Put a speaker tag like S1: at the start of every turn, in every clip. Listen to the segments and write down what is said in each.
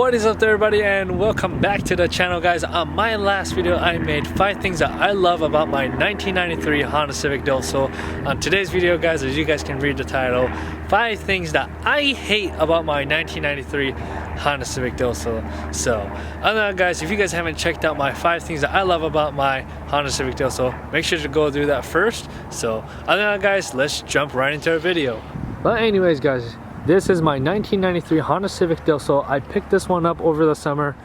S1: What is up there, everybody, and welcome back to the channel, guys. On my last video I made 5 things that I love about my 1993 Honda Civic Del Sol. On today's video, guys, as you guys can read the title, 5 things that I hate about my 1993 Honda Civic Del Sol. So other than that, guys, if you guys haven't checked out my 5 things that I love about my Honda Civic Del Sol, make sure to go do that first. So other than that, guys, let's jump right into our video. But anyways, guys, this is my 1993 Honda Civic Del Sol. I picked this one up over the summer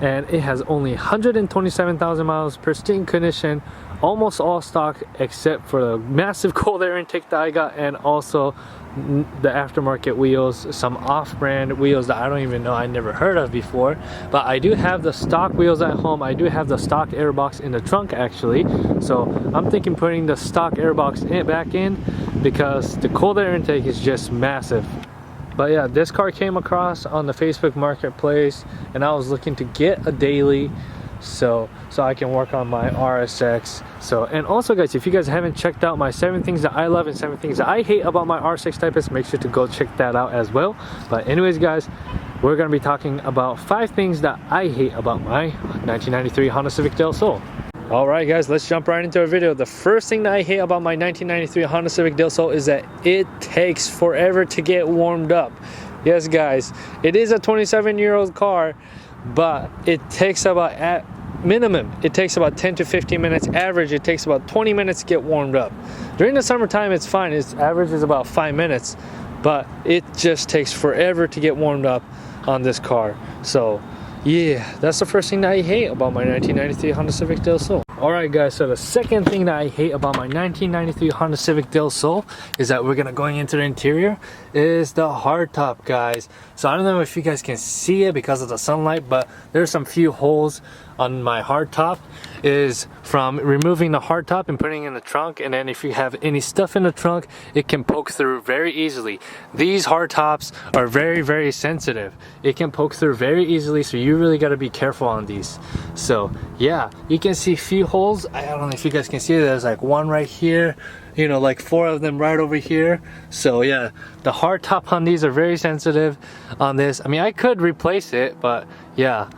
S1: and it has only 127,000 miles, pristine condition, almost all stock except for the massive cold air intake that I got, and also the aftermarket wheels, some off-brand wheels that I don't even know, I never heard of before. But I do have the stock wheels at home. I do have the stock airbox in the trunk actually, so I'm thinking putting the stock airbox back in because the cold air intake is just massive. But yeah, this car came across on the Facebook Marketplace and I was looking to get a daily so I can work on my RSX. And also, guys, if you guys haven't checked out my 7 things that I love and 7 things that I hate about my RSX Type S, make sure to go check that out as well. But anyways, guys, we're going to be talking about 5 things that I hate about my 1993 Honda Civic Del Sol. Alright, guys, let's jump right into our video. The first thing that I hate about my 1993 Honda Civic Del Sol is that it takes forever to get warmed up. Yes, guys, it is a 27-year-old car, but it takes about, at minimum, it takes about 10 to 15 minutes. Average, it takes about 20 minutes to get warmed up. During the summertime, it's fine. Its average is about 5 minutes, but it just takes forever to get warmed up on this car. So yeah, that's the first thing that I hate about my 1993 Honda Civic Del Sol. Alright, guys, so the second thing that I hate about my 1993 Honda Civic Del Sol is that we're gonna going into the interior is the hardtop, guys. So I don't know if you guys can see it because of the sunlight, but there's some few holes on my hardtop is from removing the hardtop and putting it in the trunk, and then if you have any stuff in the trunk, it can poke through very easily. These hardtops are very, very sensitive. It can poke through very easily, so you really got to be careful on these. So yeah, you can see few holes. I don't know if you guys can see it. There's like one right here, you know, like 4 of them right over here. So yeah, the hardtop on these are very sensitive on this. I mean, I could replace it, but yeah.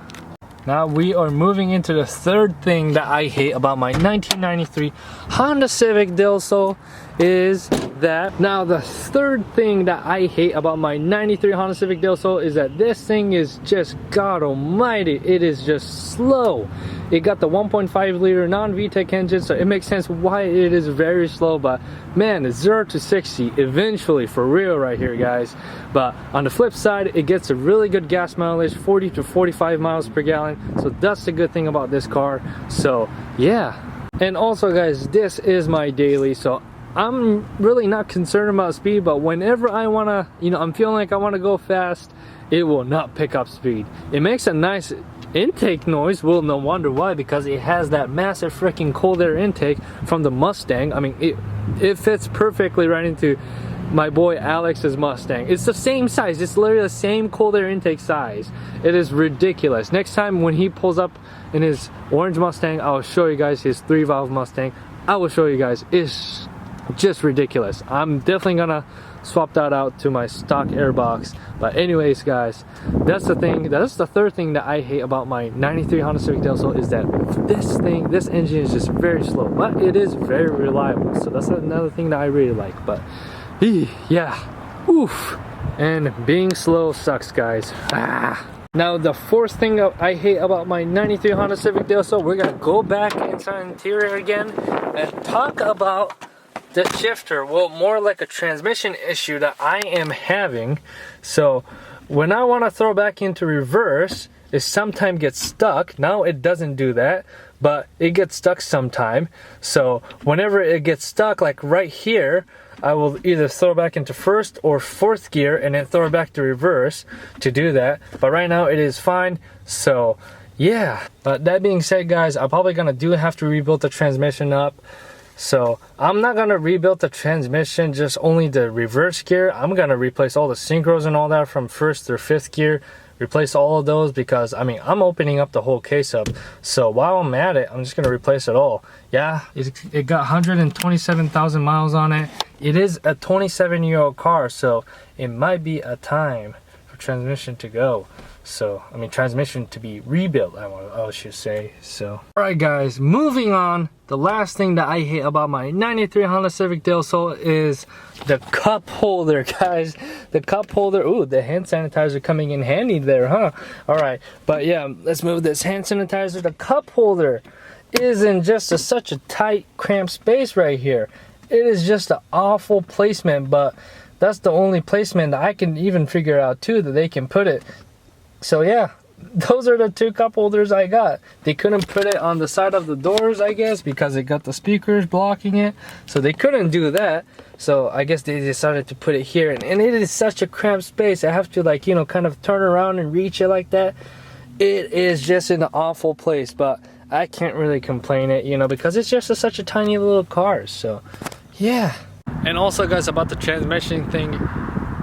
S1: Now we are moving into the third thing that I hate about my 1993 Honda Civic Del Sol is that, now the third thing that I hate about my 93 Honda Civic Del Sol is that this thing is just, God almighty, it is just slow. It got the 1.5 liter non-VTEC engine, so it makes sense why it is very slow. But man, it's 0 to 60 eventually, for real right here, guys. But on the flip side, it gets a really good gas mileage, 40 to 45 miles per gallon. So that's the good thing about this car. So yeah. And also, guys, this is my daily, so I'm really not concerned about speed, but whenever I wanna, you know, I'm feeling like I wanna go fast, it will not pick up speed. It makes a nice intake noise. Well, no wonder why, because it has that massive freaking cold air intake from the Mustang. I mean, it fits perfectly right into my boy Alex's Mustang. It's the same size. It's literally the same cold air intake size. It is ridiculous. Next time when he pulls up in his orange Mustang, I'll show you guys his 3-valve Mustang. I will show you guys. It's just ridiculous. I'm definitely gonna swap that out to my stock airbox. But anyways, guys, that's the thing. That's the third thing that I hate about my 93 Honda Civic Del Sol is that this engine is just very slow, but it is very reliable. So that's another thing that I really like. But yeah, oof. And being slow sucks, guys. Now the fourth thing I hate about my 93 Honda Civic Del Sol, we're gonna go back into the interior again and talk about the shifter. Well, more like a transmission issue that I am having. So when I want to throw back into reverse, it sometimes gets stuck. Now it doesn't do that, but it gets stuck sometime. So whenever it gets stuck, like right here, I will either throw back into first or fourth gear and then throw it back to reverse to do that. But right now it is fine. So yeah, but that being said, guys, I'm probably gonna have to rebuild the transmission up. So I'm not gonna rebuild the transmission, just only the reverse gear. I'm gonna replace all the synchros and all that from first through fifth gear, replace all of those, because I mean, I'm opening up the whole case up. So while I'm at it, I'm just gonna replace it all. Yeah, it got 127,000 miles on it. It is a 27-year-old car, so it might be a time for transmission to go. So I mean transmission to be rebuilt, I should say. So alright guys, moving on. The last thing that I hate about my 93 Honda Civic Del Sol is the cup holder, guys. The cup holder. Ooh, the hand sanitizer coming in handy there, huh? Alright, but yeah, let's move this hand sanitizer. The cup holder is in just such a tight, cramped space right here. It is just an awful placement, but that's the only placement that I can even figure out too that they can put it. So yeah, those are the two cup holders I got. They couldn't put it on the side of the doors, I guess, because it got the speakers blocking it. So they couldn't do that. So I guess they decided to put it here. And it is such a cramped space. I have to, like, you know, kind of turn around and reach it like that. It is just in an awful place. But I can't really complain it, you know, because it's just such a tiny little car. So yeah. And also guys, about the transmission thing,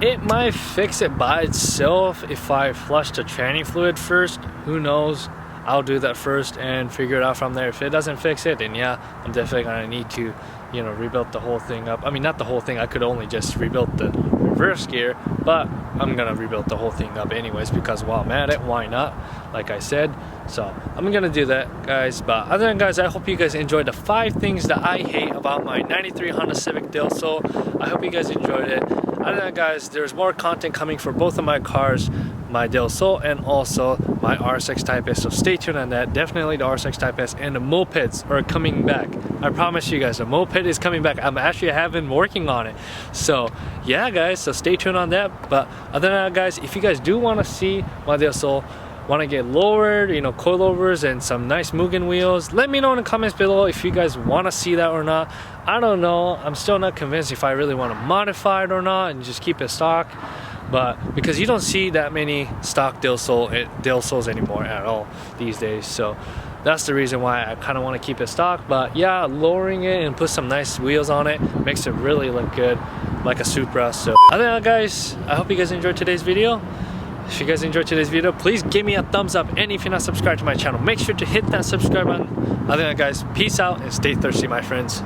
S1: it might fix it by itself if I flush the tranny fluid first. Who knows? I'll do that first and figure it out from there. If it doesn't fix it, then yeah, I'm definitely gonna need to, you know, rebuild the whole thing up. I mean, not the whole thing. I could only just rebuild the reverse gear, but I'm gonna rebuild the whole thing up anyways because while I'm at it, why not? Like I said. So I'm gonna do that, guys. But other than guys, I hope you guys enjoyed the 5 things that I hate about my 93 Honda Civic Del Sol. I hope you guys enjoyed it. Other than that, guys, there's more content coming for both of my cars, my Del Sol and also my RSX Type S. So stay tuned on that. Definitely the RSX Type S and the mopeds are coming back. I promise you guys, the moped is coming back. I'm actually have been working on it. So yeah, guys, so stay tuned on that. But other than that, guys, if you guys do want to see my Del Sol, want to get lowered, you know, coilovers and some nice Mugen wheels, let me know in the comments below if you guys want to see that or not. I don't know. I'm still not convinced if I really want to modify it or not and just keep it stock. But because you don't see that many stock Del Sols anymore at all these days, so that's the reason why I kind of want to keep it stock. But yeah, lowering it and put some nice wheels on it makes it really look good, like a Supra. So other than that, guys, I hope you guys enjoyed today's video. If you guys enjoyed today's video, please give me a thumbs up, and if you're not subscribed to my channel, make sure to hit that subscribe button. Other than that, guys, peace out and stay thirsty, my friends.